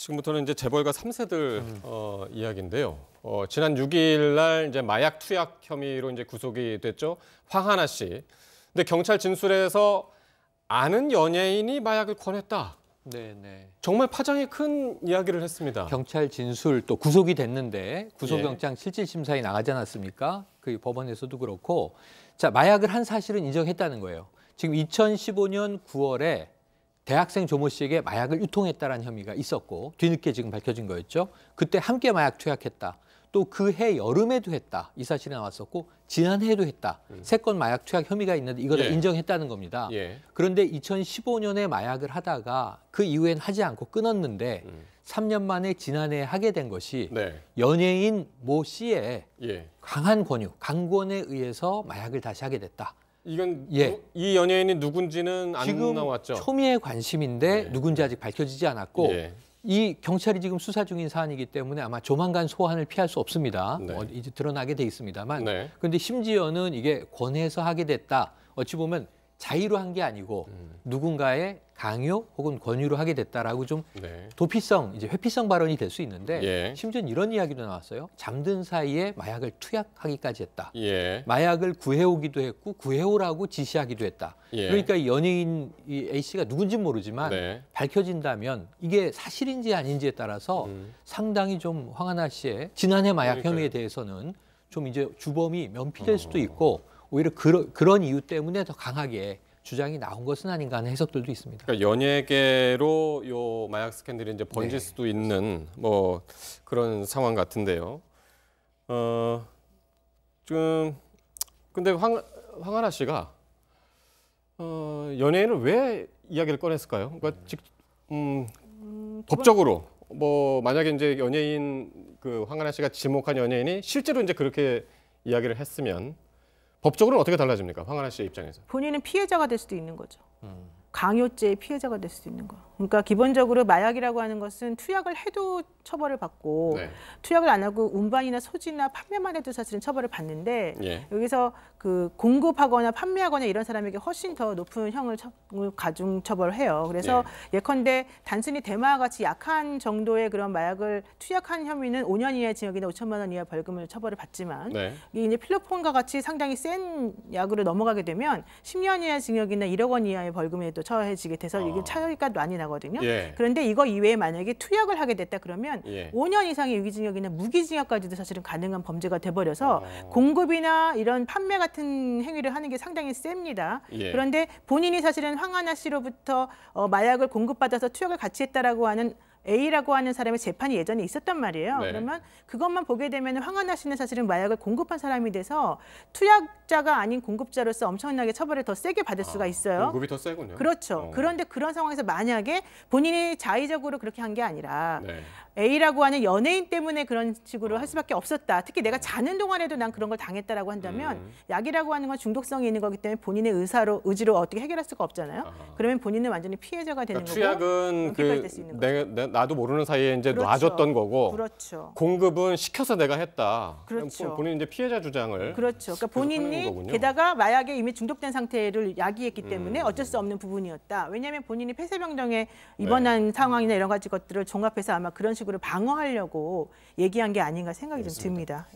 지금부터는 이제 재벌가 3세들 이야기인데요. 지난 6일 날 이제 마약 투약 혐의로 이제 구속이 됐죠. 황하나 씨. 근데 경찰 진술에서 아는 연예인이 마약을 권했다. 네네. 정말 파장이 큰 이야기를 했습니다. 경찰 진술 또 구속이 됐는데 구속영장 실질심사에 나가지 않았습니까? 그 법원에서도 그렇고. 자, 마약을 한 사실은 인정했다는 거예요. 지금 2015년 9월에 대학생 조모 씨에게 마약을 유통했다라는 혐의가 있었고 뒤늦게 지금 밝혀진 거였죠. 그때 함께 마약 투약했다. 또 그 해 여름에도 했다. 이 사실이 나왔었고 지난해에도 했다. 세 건 마약 투약 혐의가 있는데 이걸 인정했다는 겁니다. 그런데 2015년에 마약을 하다가 그 이후엔 하지 않고 끊었는데 3년 만에 지난해에 하게 된 것이 연예인 모 씨의 강한 권유, 강권에 의해서 마약을 다시 하게 됐다. 이건 이 연예인이 누군지는 안 지금 나왔죠? 초미의 관심인데 누군지 아직 밝혀지지 않았고 이 경찰이 지금 수사 중인 사안이기 때문에 아마 조만간 소환을 피할 수 없습니다. 이제 드러나게 돼 있습니다만 그런데 심지어는 이게 권해서 하게 됐다. 어찌 보면 자의로 한 게 아니고 누군가의 강요 혹은 권유로 하게 됐다라고 좀 도피성, 이제 회피성 발언이 될 수 있는데 심지어는 이런 이야기도 나왔어요. 잠든 사이에 마약을 투약하기까지 했다. 마약을 구해오기도 했고 구해오라고 지시하기도 했다. 그러니까 이 연예인 이 A 씨가 누군지 모르지만 밝혀진다면 이게 사실인지 아닌지에 따라서 상당히 좀 황하나 씨의 지난해 마약 혐의에 대해서는 좀 이제 주범이 면피될 수도 있고 오히려 그런 이유 때문에 더 강하게 주장이 나온 것은 아닌가 하는 해석들도 있습니다. 그러니까 연예계로 요 마약 스캔들이 이제 번질 수도 있는 뭐 그런 상황 같은데요. 지금 근데 황하나 씨가 연예인을 왜 이야기를 꺼냈을까요? 그러니까 법적으로 뭐 만약에 이제 연예인 그 황하나 씨가 지목한 연예인이 실제로 이제 그렇게 이야기를 했으면 법적으로는 어떻게 달라집니까? 황하나 씨의 입장에서. 본인은 피해자가 될 수도 있는 거죠. 강요죄의 피해자가 될 수도 있는 거. 그러니까 기본적으로 마약이라고 하는 것은 투약을 해도 처벌을 받고 투약을 안 하고 운반이나 소지나 판매만 해도 사실은 처벌을 받는데 여기서 그 공급하거나 판매하거나 이런 사람에게 훨씬 더 높은 형을 가중 처벌을 해요. 그래서 예컨대 단순히 대마와 같이 약한 정도의 그런 마약을 투약한 혐의는 5년 이하의 징역이나 5천만 원 이하 벌금을 처벌을 받지만 이게 이제 필로폰과 같이 상당히 센 약으로 넘어가게 되면 10년 이하 징역이나 1억 원 이하의 벌금에 또 처해지게 돼서 이게 차이가 많이 나거든요. 그런데 이거 이외에 만약에 투약을 하게 됐다 그러면 5년 이상의 유기징역이나 무기징역까지도 사실은 가능한 범죄가 돼버려서 공급이나 이런 판매 같은 행위를 하는 게 상당히 셉니다. 그런데 본인이 사실은 황하나 씨로부터 마약을 공급받아서 투약을 같이 했다라고 하는 A라고 하는 사람의 재판이 예전에 있었단 말이에요. 그러면 그것만 보게 되면 황하나 씨는 사실은 마약을 공급한 사람이 돼서 투약자가 아닌 공급자로서 엄청나게 처벌을 더 세게 받을 수가 있어요. 공급이 더 세군요. 그렇죠. 그런데 그런 상황에서 만약에 본인이 자의적으로 그렇게 한 게 아니라 A라고 하는 연예인 때문에 그런 식으로 할 수밖에 없었다. 특히 내가 자는 동안에도 난 그런 걸 당했다라고 한다면 약이라고 하는 건 중독성이 있는 거기 때문에 본인의 의지로 어떻게 해결할 수가 없잖아요. 그러면 본인은 완전히 피해자가 되는 거고. 투약은 나도 모르는 사이에 이제 놔줬던 거고. 공급은 시켜서 내가 했다. 본인 이제 피해자 주장을. 그러니까 본인이 게다가 마약에 이미 중독된 상태를 야기했기 때문에 어쩔 수 없는 부분이었다. 왜냐하면 본인이 폐쇄병동에 입원한 상황이나 여러 가지 것들을 종합해서 아마 그런 식으로 방어하려고 얘기한 게 아닌가 생각이 좀 듭니다.